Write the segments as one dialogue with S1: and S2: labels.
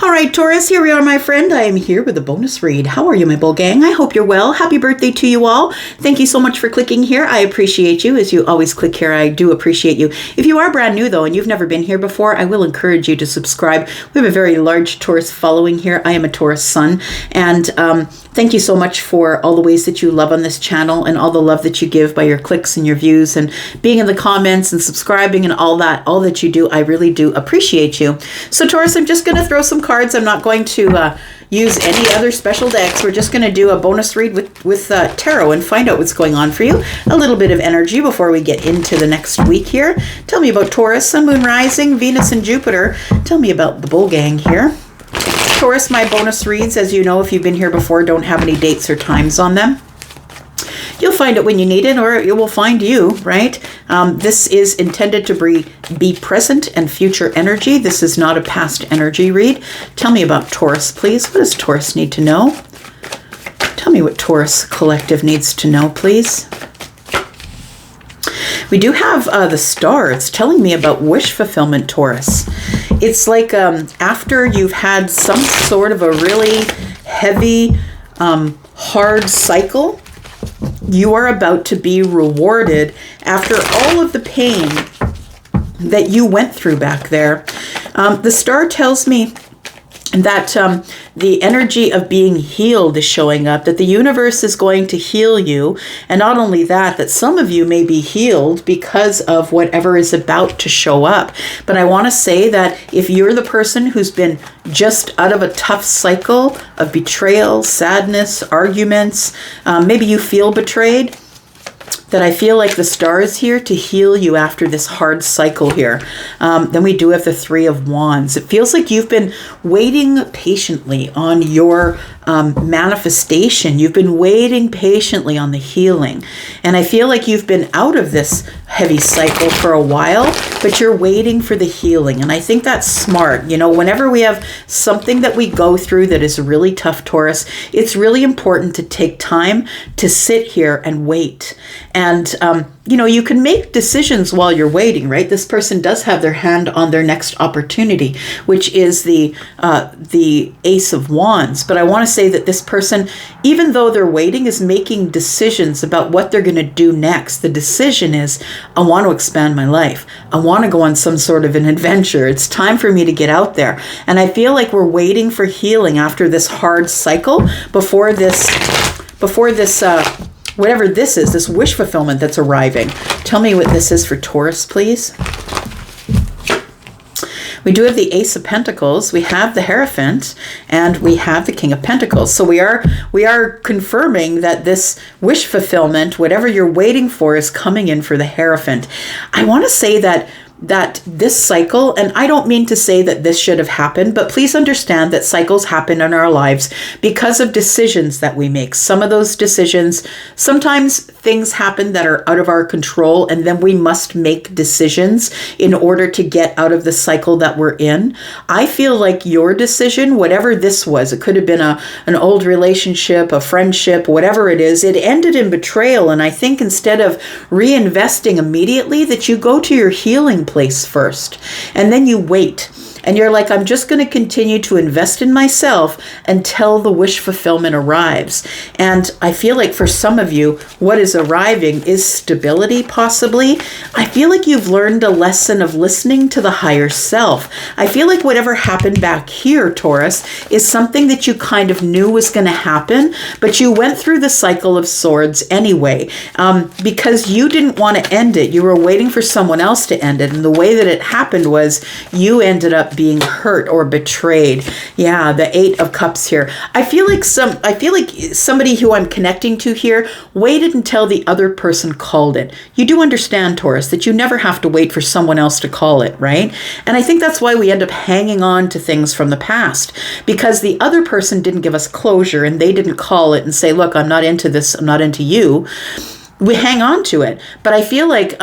S1: All right, Taurus, here we are, my friend. I am here with a bonus read. How are you, my bull gang? I hope you're well. Happy birthday to you all. Thank you so much for clicking here. I appreciate you. As you always click here, I do appreciate you. If you are brand new, though, and you've never been here before, I will encourage you to subscribe. We have a very large Taurus following here. I am a Taurus sun, and thank you so much for all the ways that you love on this channel and all the love that you give by your clicks and your views and being in the comments and subscribing and all that you do. I really do appreciate you. So, Taurus, I'm just going to throw some cards. I'm not going to use any other special decks. We're just going to do a bonus read with tarot and find out what's going on for you. A little bit of energy before we get into the next week here. Tell me about Taurus, Sun, Moon, Rising, Venus, and Jupiter. Tell me about the bull gang here. Taurus, my bonus reads, as you know, if you've been here before, don't have any dates or times on them. You'll find it when you need it, or it will find you, right? This is intended to be present and future energy. This is not a past energy read. Tell me about Taurus, please. What does Taurus need to know? Tell me what Taurus Collective needs to know, please. We do have the star. It's telling me about wish fulfillment, Taurus. It's like after you've had some sort of a really heavy, hard cycle, you are about to be rewarded after all of the pain that you went through back there. The star tells me that the energy of being healed is showing up, that the universe is going to heal you. And not only that, that some of you may be healed because of whatever is about to show up. But I want to say that if you're the person who's been just out of a tough cycle of betrayal, sadness, arguments, maybe you feel betrayed, that I feel like the star is here to heal you after this hard cycle here. Then we do have the Three of Wands. It feels like you've been waiting patiently on your manifestation. You've been waiting patiently on the healing. And I feel like you've been out of this heavy cycle for a while, but you're waiting for the healing. And I think that's smart. You know, whenever we have something that we go through that is really tough, Taurus, it's really important to take time to sit here and wait. And, you know, you can make decisions while you're waiting, right? This person does have their hand on their next opportunity, which is the Ace of Wands. But I want to say that this person, even though they're waiting, is making decisions about what they're going to do next. The decision is, I want to expand my life. I want to go on some sort of an adventure. It's time for me to get out there. And I feel like we're waiting for healing after this hard cycle before this whatever this is, this wish fulfillment that's arriving. Tell me what this is for Taurus, please. We do have the Ace of Pentacles, we have the Hierophant, and we have the King of Pentacles. So we are confirming that this wish fulfillment, whatever you're waiting for, is coming in for the Hierophant. I want to say that this cycle, and I don't mean to say that this should have happened, but please understand that cycles happen in our lives because of decisions that we make. Some of those decisions, sometimes things happen that are out of our control, and then we must make decisions in order to get out of the cycle that we're in. I feel like your decision, whatever this was, it could have been an old relationship, a friendship, whatever it is, it ended in betrayal. And I think instead of reinvesting immediately, that you go to your healing place first, and then you wait. And you're like, I'm just going to continue to invest in myself until the wish fulfillment arrives. And I feel like for some of you, what is arriving is stability, possibly. I feel like you've learned a lesson of listening to the higher self. I feel like whatever happened back here, Taurus, is something that you kind of knew was going to happen, but you went through the cycle of swords anyway, because you didn't want to end it. You were waiting for someone else to end it. And the way that it happened was you ended up being hurt or betrayed. Yeah, the Eight of Cups here. I feel like somebody who I'm connecting to here waited until the other person called it. You do understand, Taurus, that you never have to wait for someone else to call it, right? And I think that's why we end up hanging on to things from the past, because the other person didn't give us closure and they didn't call it and say, look, I'm not into this, I'm not into you. We hang on to it. But I feel like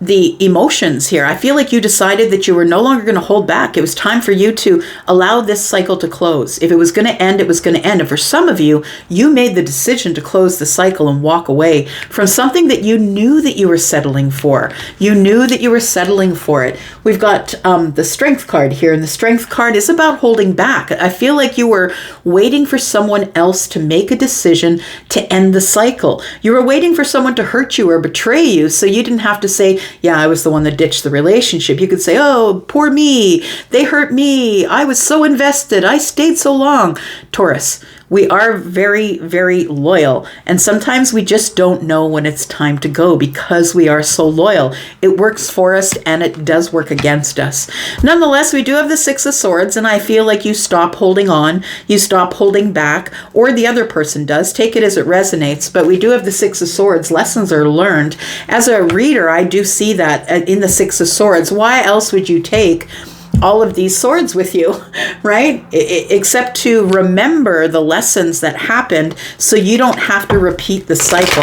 S1: the emotions here. I feel like you decided that you were no longer going to hold back. It was time for you to allow this cycle to close. If it was going to end, it was going to end. And for some of you, you made the decision to close the cycle and walk away from something that you knew that you were settling for. You knew that you were settling for it. We've got the Strength card here, and the Strength card is about holding back. I feel like you were waiting for someone else to make a decision to end the cycle. You were waiting for someone to hurt you or betray you, so you didn't have to say, yeah, I was the one that ditched the relationship. You could say, oh, poor me. They hurt me. I was so invested. I stayed so long. Taurus, we are very, very loyal. And sometimes we just don't know when it's time to go because we are so loyal. It works for us and it does work against us. Nonetheless, we do have the Six of Swords, and I feel like you stop holding on, you stop holding back, or the other person does. Take it as it resonates. But we do have the Six of Swords. Lessons are learned. As a reader, I do see that in the Six of Swords. Why else would you take all of these swords with you, right? Except to remember the lessons that happened so you don't have to repeat the cycle.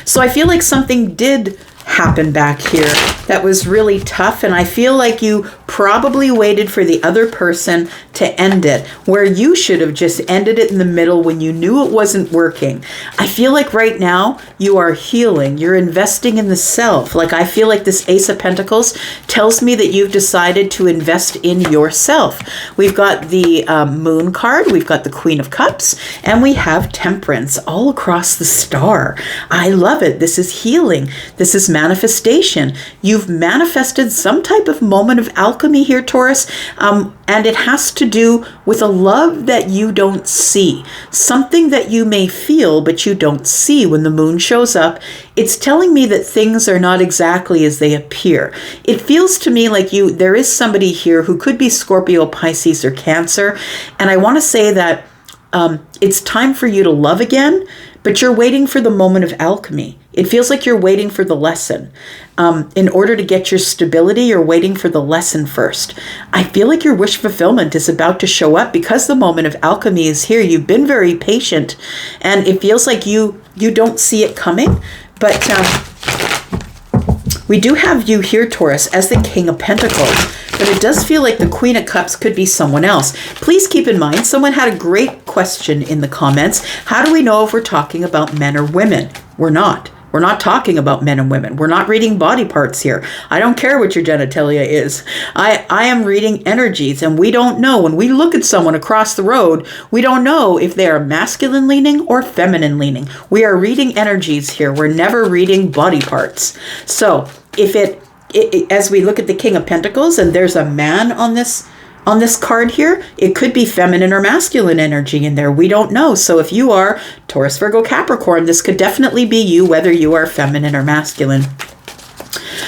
S1: So I feel like something did happen back here that was really tough, and I feel like you probably waited for the other person to end it, where you should have just ended it in the middle when you knew it wasn't working. I feel like right now you are healing. You're investing in the self. Like, I feel like this Ace of Pentacles tells me that you've decided to invest in yourself. We've got the Moon card, we've got the Queen of Cups, and we have Temperance all across the star. I love it. This is healing. This is manifestation. You've manifested some type of moment of alchemy here, Taurus, and it has to do with a love that you don't see, something that you may feel but you don't see when the moon shows up. It's telling me that things are not exactly as they appear. It feels to me like there is somebody here who could be Scorpio, Pisces, or Cancer, and I want to say that it's time for you to love again, but you're waiting for the moment of alchemy. It feels like you're waiting for the lesson. In order to get your stability, you're waiting for the lesson first. I feel like your wish fulfillment is about to show up because the moment of alchemy is here. You've been very patient, and it feels like you don't see it coming, but we do have you here, Taurus, as the King of Pentacles. But it does feel like the Queen of Cups could be someone else. Please keep in mind, someone had a great question in the comments. How do we know if we're talking about men or women? We're not. We're not talking about men and women. We're not reading body parts here. I don't care what your genitalia is. I am reading energies, and we don't know. When we look at someone across the road, we don't know if they are masculine leaning or feminine leaning. We are reading energies here. We're never reading body parts. So if as we look at the King of Pentacles, and there's a man on this card here, it could be feminine or masculine energy in there. We don't know. So if you are Taurus, Virgo, Capricorn, this could definitely be you, whether you are feminine or masculine.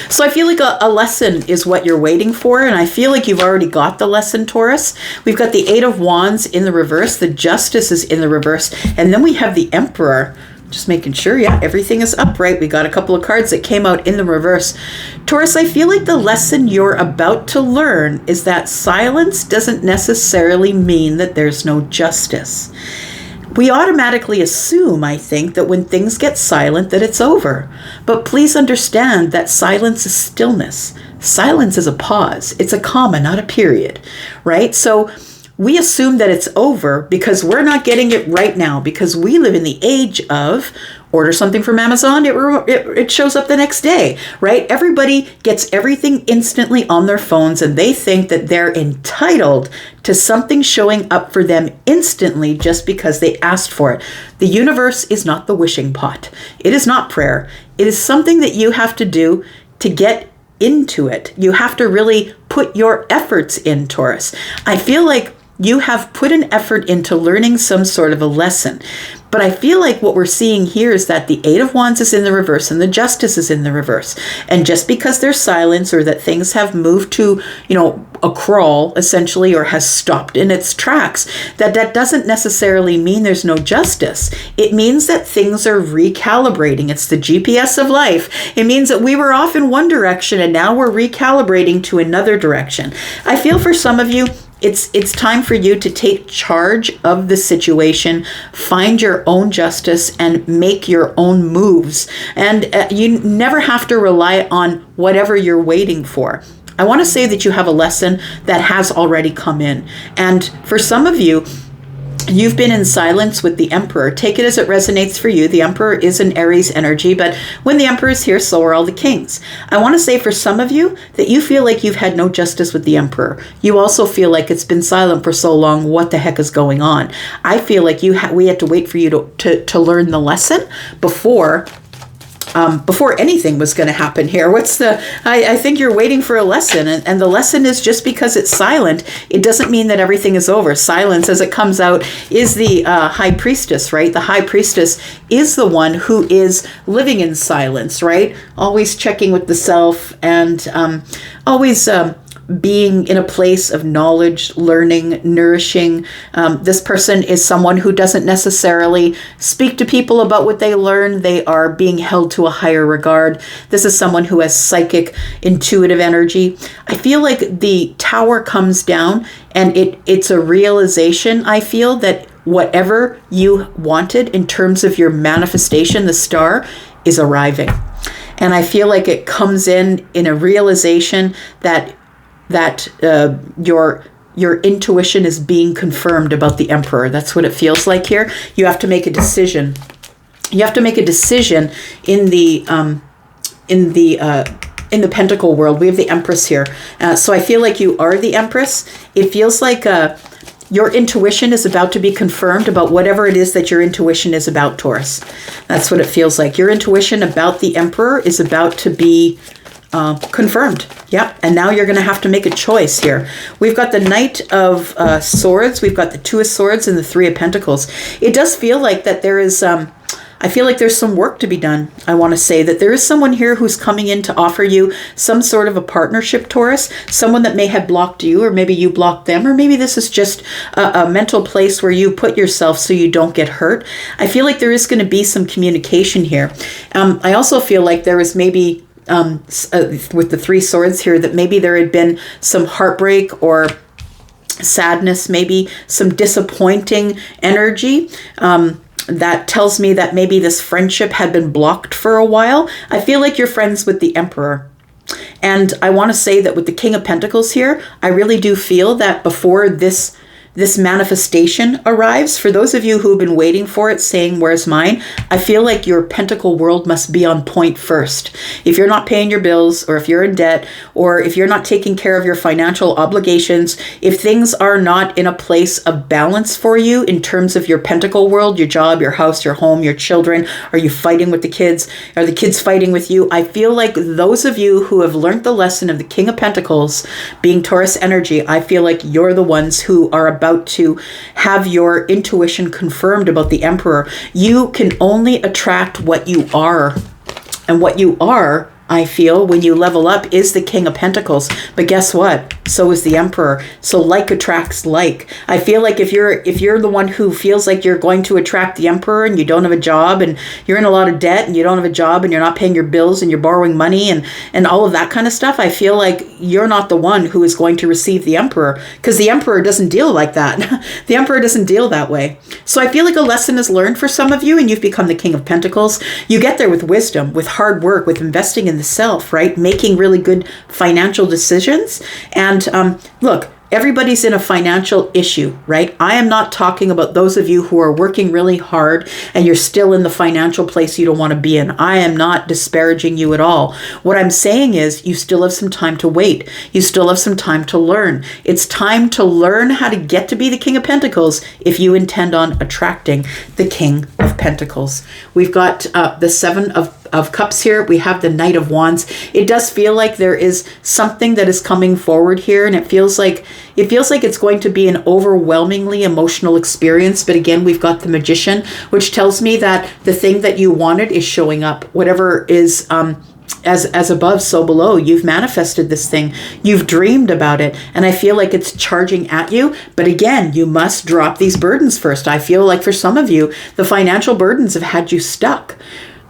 S1: So I feel like a lesson is what you're waiting for, and I feel like you've already got the lesson, Taurus. We've got the Eight of Wands in the reverse, the Justice is in the reverse, and then we have the Emperor. Just making sure, yeah, everything is upright. We got a couple of cards that came out in the reverse. Taurus, I feel like the lesson you're about to learn is that silence doesn't necessarily mean that there's no justice. We automatically assume, I think, that when things get silent, that it's over. But please understand that silence is stillness. Silence is a pause. It's a comma, not a period, right? So we assume that it's over because we're not getting it right now, because we live in the age of order something from Amazon, it shows up the next day, right? Everybody gets everything instantly on their phones, and they think that they're entitled to something showing up for them instantly just because they asked for it. The universe is not the wishing pot. It is not prayer. It is something that you have to do to get into it. You have to really put your efforts in, Taurus. I feel like you have put an effort into learning some sort of a lesson. But I feel like what we're seeing here is that the Eight of Wands is in the reverse and the Justice is in the reverse. And just because there's silence, or that things have moved to, a crawl essentially, or has stopped in its tracks, that doesn't necessarily mean there's no justice. It means that things are recalibrating. It's the GPS of life. It means that we were off in one direction and now we're recalibrating to another direction. I feel for some of you, It's time for you to take charge of the situation, find your own justice, and make your own moves. And you never have to rely on whatever you're waiting for. I want to say that you have a lesson that has already come in. And for some of you, you've been in silence with the Emperor. Take it as it resonates for you. The Emperor is an Aries energy, but when the Emperor is here, so are all the kings. I want to say for some of you that you feel like you've had no justice with the Emperor. You also feel like it's been silent for so long. What the heck is going on? I feel like we had to wait for you to learn the lesson before anything was going to happen here. I think you're waiting for a lesson, and the lesson is just because it's silent, it doesn't mean that everything is over. Silence, as it comes out, is the high priestess, right? The high priestess is the one who is living in silence, right? Always checking with the self, and always being in a place of knowledge, learning, nourishing. This person is someone who doesn't necessarily speak to people about what they learn. They are being held to a higher regard. This is someone who has psychic, intuitive energy. I feel like the tower comes down, and it's a realization, I feel, that whatever you wanted in terms of your manifestation, the star, is arriving. And I feel like it comes in a realization that your intuition is being confirmed about the Emperor. That's what it feels like here. You have to make a decision. You have to make a decision in the Pentacle world. We have the Empress here. So I feel like you are the Empress. It feels like your intuition is about to be confirmed about whatever it is that your intuition is about, Taurus. That's what it feels like. Your intuition about the Emperor is about to be confirmed. Yep. And now you're going to have to make a choice here. We've got the Knight of Swords. We've got the Two of Swords and the Three of Pentacles. It does feel like that there is, I feel like there's some work to be done. I want to say that there is someone here who's coming in to offer you some sort of a partnership, Taurus. Someone that may have blocked you, or maybe you blocked them, or maybe this is just a mental place where you put yourself so you don't get hurt. I feel like there is going to be some communication here. I also feel like there is maybe with the Three Swords here, that maybe there had been some heartbreak or sadness, maybe some disappointing energy. That tells me that maybe this friendship had been blocked for a while. I feel like you're friends with the Emperor. And I want to say that with the King of Pentacles here, I really do feel that before this manifestation arrives, for those of you who have been waiting for it, saying, where's mine? I feel like your Pentacle world must be on point first. If you're not paying your bills, or if you're in debt, or if you're not taking care of your financial obligations, if things are not in a place of balance for you in terms of your Pentacle world, your job, your house, your home, your children, are you fighting with the kids? Are the kids fighting with you? I feel like those of you who have learned the lesson of the King of Pentacles being Taurus energy, I feel like you're the ones who are about to have your intuition confirmed about the Emperor. You can only attract what you are. And what you are, I feel, when you level up, is the King of Pentacles. But guess what? So is the Emperor. So like attracts like. I feel like if you're the one who feels like you're going to attract the Emperor, and you don't have a job, and you're in a lot of debt, and you don't have a job, and you're not paying your bills, and you're borrowing money, and all of that kind of stuff, I feel like you're not the one who is going to receive the Emperor, because the Emperor doesn't deal like that. The Emperor doesn't deal that way. So I feel like a lesson is learned for some of you, and you've become the King of Pentacles. You get there with wisdom, with hard work, with investing in the self, right? Making really good financial decisions. And look, everybody's in a financial issue, right? I am not talking about those of you who are working really hard and you're still in the financial place you don't want to be in. I am not disparaging you at all. What I'm saying is you still have some time to wait. You still have some time to learn. It's time to learn how to get to be the King of Pentacles if you intend on attracting the King of Pentacles. We've got the Seven of Cups here. We have the Knight of Wands. It does feel like there is something that is coming forward here, and it feels like it's going to be an overwhelmingly emotional experience. But again, we've got the Magician, which tells me that the thing that you wanted is showing up. Whatever is as above, so below. You've manifested this thing. You've dreamed about it. And I feel like it's charging at you. But again, you must drop these burdens first. I feel like for some of you, the financial burdens have had you stuck.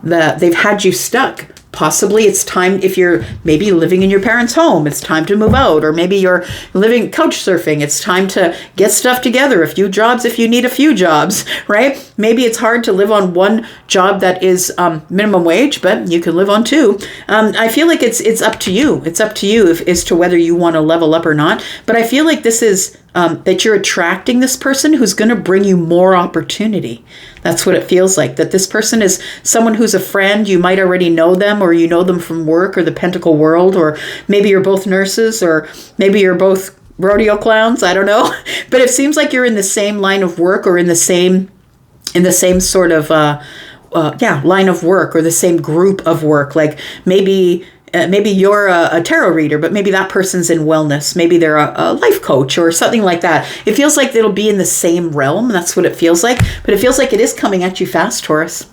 S1: They've had you stuck. Possibly it's time, if you're maybe living in your parents' home, it's time to move out. Or maybe you're living couch surfing. It's time to get stuff together. A few jobs if you need a few jobs, right? Maybe it's hard to live on one job that is minimum wage, but you can live on two. I feel like it's up to you. It's up to you as to whether you want to level up or not. But I feel like this is that you're attracting this person who's going to bring you more opportunity. That's what it feels like, that this person is someone who's a friend. You might already know them, or you know them from work or the Pentacle world, or maybe you're both nurses, or maybe you're both rodeo clowns. I don't know. But it seems like you're in the same line of work, or in the same sort of line of work, or the same group of work. Like maybe you're a tarot reader, but maybe that person's in wellness. Maybe they're a life coach or something like that. It feels like it'll be in the same realm. That's what it feels like. But it feels like it is coming at you fast, Taurus.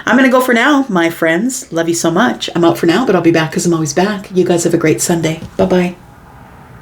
S1: I'm going to go for now, my friends. Love you so much. I'm out for now, but I'll be back because I'm always back. You guys have a great Sunday. Bye-bye.